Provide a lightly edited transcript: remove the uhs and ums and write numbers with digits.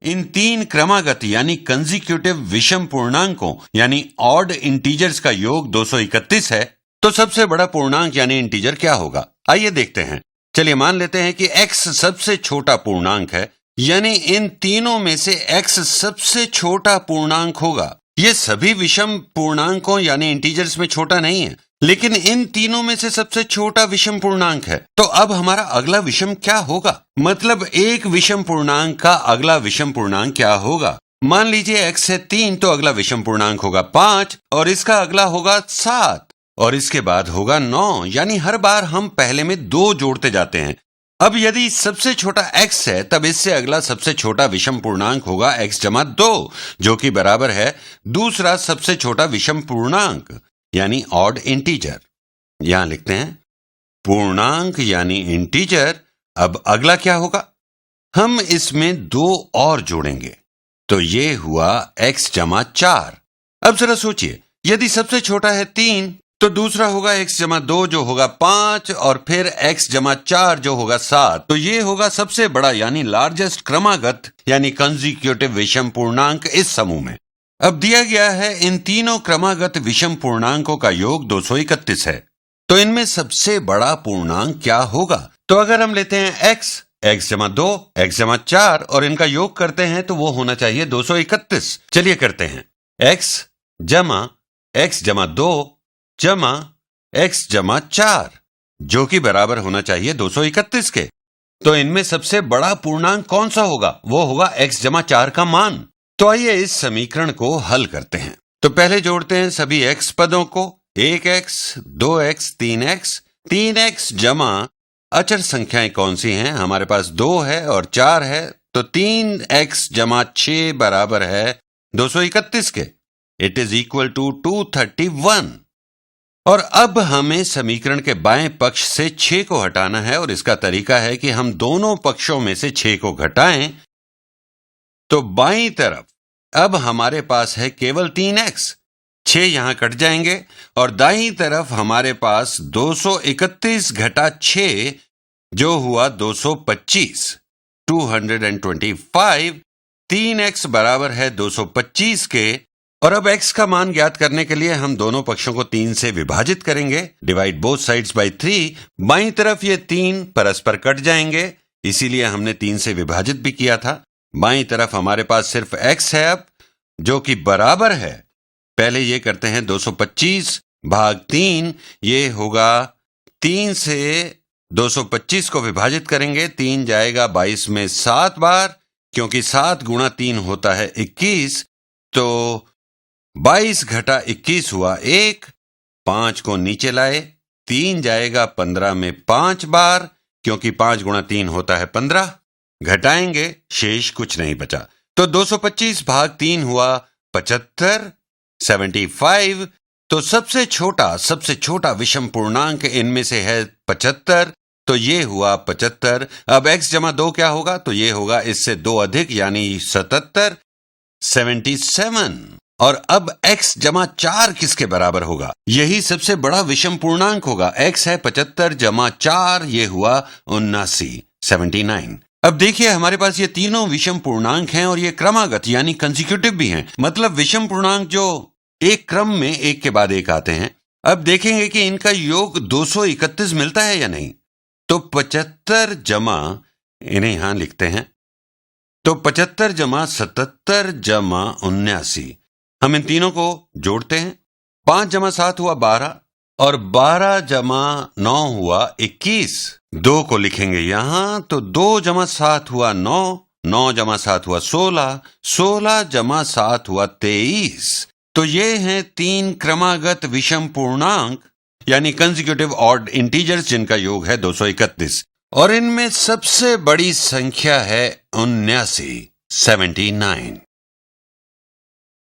इन तीन क्रमागत यानी कंसेक्यूटिव विषम पूर्णांकों यानी ऑड इंटीजर्स का योग 231 है, तो सबसे बड़ा पूर्णांक यानी इंटीजर क्या होगा? आइए देखते हैं। चलिए मान लेते हैं कि x सबसे छोटा पूर्णांक है, यानी इन तीनों में से x सबसे छोटा पूर्णांक होगा। ये सभी विषम पूर्णांकों यानी इंटीजर्स में छोटा नहीं है, लेकिन इन तीनों में से सबसे छोटा विषम पूर्णांक है। तो अब हमारा अगला विषम क्या होगा? मतलब एक विषम पूर्णांक का अगला विषम पूर्णांक क्या होगा? मान लीजिए x है 3, तो अगला विषम पूर्णांक होगा 5 और इसका अगला होगा 7 और इसके बाद होगा 9, यानी हर बार हम पहले में 2 जोड़ते जाते हैं। अब यदि सबसे छोटा x है, तब इससे अगला सबसे छोटा विषम पूर्णांक होगा x जमा 2, जो कि बराबर है दूसरा सबसे छोटा विषम पूर्णांक यानी ऑड इंटीजर। यहां लिखते हैं पूर्णांक यानी इंटीजर। अब अगला क्या होगा? हम इसमें 2 और जोड़ेंगे, तो ये हुआ x जमा 4। अब जरा सोचिए, यदि सबसे छोटा है 3, तो दूसरा होगा x जमा 2 जो होगा 5 और फिर x जमा 4 जो होगा 7। तो ये होगा सबसे बड़ा यानी लार्जेस्ट क्रमागत यानी कंसेक्यूटिव विषम पूर्णांक इस समूह में। अब दिया गया है इन तीनों क्रमागत विषम पूर्णांकों का योग 231 है, तो इनमें सबसे बड़ा पूर्णांक क्या होगा? तो अगर हम लेते हैं x जमा 2, x जमा 4 और इनका योग करते हैं तो वो होना चाहिए 231। चलिए करते हैं x जमा 2 जमा x जमा 4, जो कि बराबर होना चाहिए 231 के। तो इनमें सबसे बड़ा पूर्णांक कौन सा होगा? वो होगा x जमा 4 का मान। तो आइए इस समीकरण को हल करते हैं। तो पहले जोड़ते हैं सभी x पदों को, 1x 2x 3x जमा अचर संख्याएं कौन सी हैं? हमारे पास 2 है और 4 है, तो 3x जमा 6 बराबर है 231 के। It is equal to 231। और अब हमें समीकरण के बाएं पक्ष से 6 को हटाना है और इसका तरीका है कि हम दोनों पक्षों में से 6 को घटाएं, तो बाईं तरफ अब हमारे पास है केवल 3x, 6 यहां कट जाएंगे और दाईं तरफ हमारे पास 231 घटा 6 जो हुआ 225, 225। 3x बराबर है 225 के। और अब x का मान ज्ञात करने के लिए हम दोनों पक्षों को 3 से विभाजित करेंगे। Divide both sides by 3। बाईं तरफ ये 3 परस्पर कट जाएंगे, इसीलिए हमने 3 से विभाजित भी किया था। बाईं तरफ हमारे पास सिर्फ x है अब, जो कि बराबर है, पहले ये करते हैं 225 भाग 3, ये होगा 3 से 225 को विभाजित करेंगे, 3 जाएगा 22 में 7 बार, क्योंकि 7 गुणा 3 होता है 21, तो 22 घटा 21 हुआ 1, 5 को नीचे लाए, 3 जाएगा 15 में 5 बार, क्योंकि 5 गुणा 3 होता है 15, घटाएंगे शेष कुछ नहीं बचा, तो 225 भाग 3 हुआ 75, 75। तो सबसे छोटा विषम पूर्णांक इनमें से है 75, तो ये हुआ 75। अब x जमा 2 क्या होगा? तो ये होगा इससे 2 अधिक यानी 77, 77। और अब x जमा 4 किसके बराबर होगा? यही सबसे बड़ा विषम पूर्णांक होगा। x है 75 जमा 4, ये हुआ 79, 79। अब देखिए हमारे पास ये तीनों विषम पूर्णांक हैं और ये क्रमागत यानी कंसेक्यूटिव भी हैं, मतलब विषम पूर्णांक जो एक क्रम में एक के बाद एक आते हैं। अब देखेंगे कि इनका योग 231 मिलता है या नहीं। तो 75 जमा, इन्हें यहां लिखते हैं, तो 75 जमा 77 जमा 79, हम इन तीनों को जोड़ते हैं। 5 जमा 7 हुआ 12 और 12 जमा 9 हुआ 21। 2 को लिखेंगे यहां, तो 2 जमा 7 हुआ 9, 9 जमा 7 हुआ 16, 16 जमा 7 हुआ 23। तो ये हैं 3 क्रमागत विषम पूर्णांक यानी कंसेक्यूटिव ऑड इंटीजर्स जिनका योग है 231 और इनमें सबसे बड़ी संख्या है 79, 79।